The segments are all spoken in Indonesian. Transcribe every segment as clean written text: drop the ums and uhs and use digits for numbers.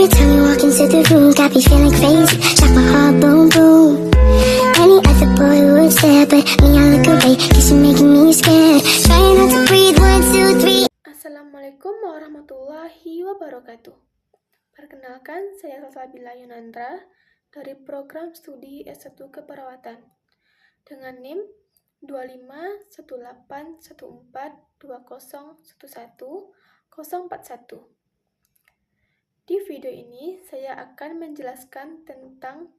time you walk into the room, got me feeling crazy, like my heart boom boom. Any other boy would stare, but me I look away, cause you're making me scared. Trying not to breathe, 1, 2, 3. Assalamualaikum warahmatullahi wabarakatuh. Perkenalkan, saya Salsabila Yunandra dari program studi S1 Keperawatan dengan NIM 2514142011041. Di video ini, saya akan menjelaskan tentang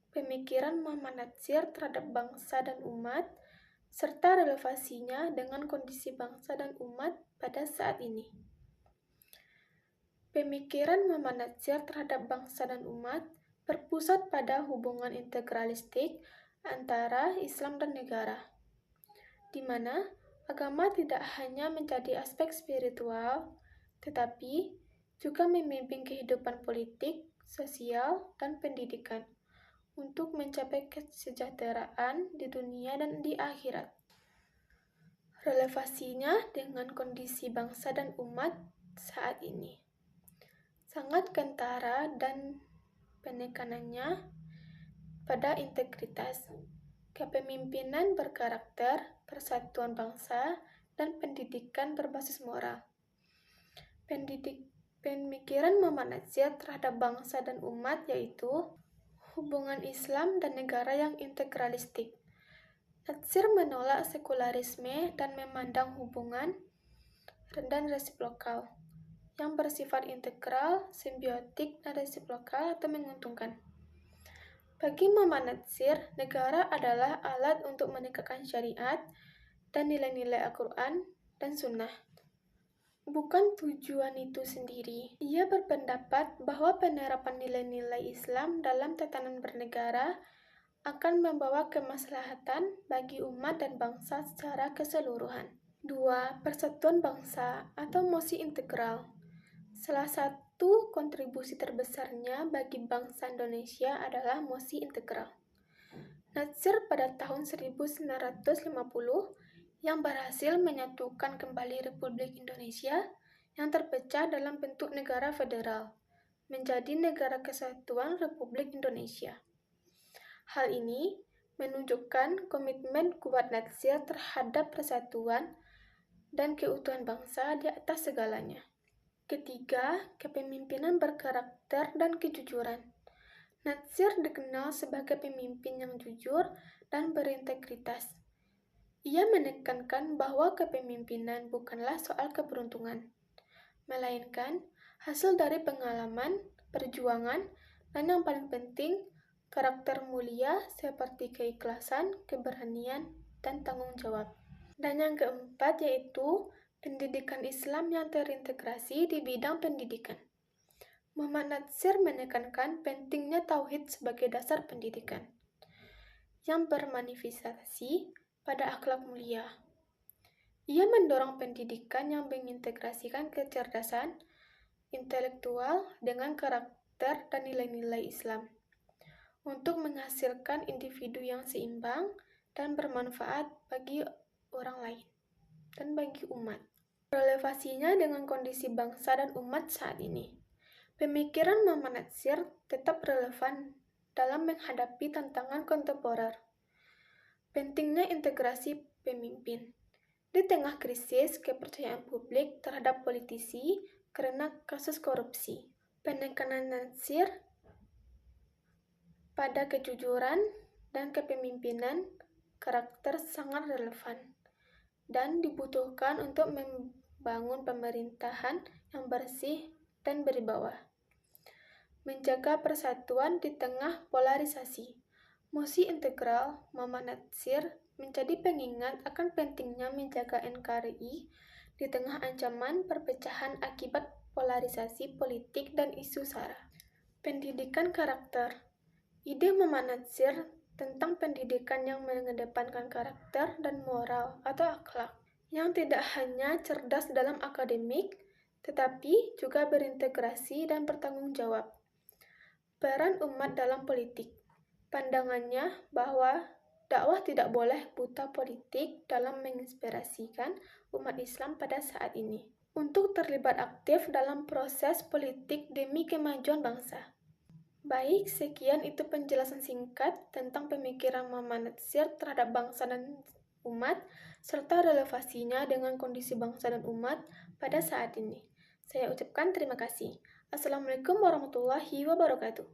pemikiran Muhammad Natsir terhadap bangsa dan umat, serta relevansinya dengan kondisi bangsa dan umat pada saat ini. Pemikiran Muhammad Natsir terhadap bangsa dan umat berpusat pada hubungan integralistik antara Islam dan negara, di mana agama tidak hanya menjadi aspek spiritual, tetapi juga memimpin kehidupan politik, sosial, dan pendidikan untuk mencapai kesejahteraan di dunia dan di akhirat. Relevansinya dengan kondisi bangsa dan umat saat ini sangat kentara dan penekanannya pada integritas, kepemimpinan berkarakter, persatuan bangsa, dan pendidikan berbasis moral. Pemikiran Muhammad Natsir terhadap bangsa dan umat yaitu hubungan Islam dan negara yang integralistik. Natsir menolak sekularisme dan memandang hubungan dan resiprokal yang bersifat integral, simbiotik, dan resiprokal atau menguntungkan. Bagi Muhammad Natsir, negara adalah alat untuk menegakkan syariat dan nilai-nilai Al-Quran dan Sunnah, bukan tujuan itu sendiri. Ia berpendapat bahwa penerapan nilai-nilai Islam dalam tatanan bernegara akan membawa kemaslahatan bagi umat dan bangsa secara keseluruhan. 2. Persatuan bangsa atau mosi integral. Salah satu kontribusi terbesarnya bagi bangsa Indonesia adalah mosi integral Natsir pada tahun 1950 yang berhasil menyatukan kembali Republik Indonesia yang terpecah dalam bentuk negara federal menjadi Negara Kesatuan Republik Indonesia. Hal ini menunjukkan komitmen kuat Natsir terhadap persatuan dan keutuhan bangsa di atas segalanya. Ketiga, kepemimpinan berkarakter dan kejujuran. Natsir dikenal sebagai pemimpin yang jujur dan berintegritas. Ia menekankan bahwa kepemimpinan bukanlah soal keberuntungan, melainkan hasil dari pengalaman, perjuangan, dan yang paling penting, karakter mulia seperti keikhlasan, keberanian, dan tanggung jawab. Dan yang keempat yaitu pendidikan Islam yang terintegrasi di bidang pendidikan. Muhammad Natsir menekankan pentingnya tauhid sebagai dasar pendidikan, yang bermanifestasi pada akhlak mulia. Ia mendorong pendidikan yang mengintegrasikan kecerdasan intelektual dengan karakter dan nilai-nilai Islam untuk menghasilkan individu yang seimbang dan bermanfaat bagi orang lain dan bagi umat. Relevansinya dengan kondisi bangsa dan umat saat ini. Pemikiran Muhammad Natsir tetap relevan dalam menghadapi tantangan kontemporer. Pentingnya integrasi pemimpin. Di tengah krisis kepercayaan publik terhadap politisi karena kasus korupsi, penekanan Natsir pada kejujuran dan kepemimpinan karakter sangat relevan dan dibutuhkan untuk membangun pemerintahan yang bersih dan berwibawa. Menjaga persatuan di tengah polarisasi. Mosi integral Muhammad Natsir menjadi pengingat akan pentingnya menjaga NKRI di tengah ancaman perpecahan akibat polarisasi politik dan isu SARA. Pendidikan karakter. Ide Muhammad Natsir tentang pendidikan yang mengedepankan karakter dan moral atau akhlak, yang tidak hanya cerdas dalam akademik, tetapi juga berintegrasi dan bertanggung jawab. Peran umat dalam politik. Pandangannya bahwa dakwah tidak boleh buta politik dalam menginspirasikan umat Islam pada saat ini. untuk terlibat aktif dalam proses politik demi kemajuan bangsa. Baik, sekian itu penjelasan singkat tentang pemikiran Muhammad Natsir terhadap bangsa dan umat, serta relevansinya dengan kondisi bangsa dan umat pada saat ini. Saya ucapkan terima kasih. Assalamualaikum warahmatullahi wabarakatuh.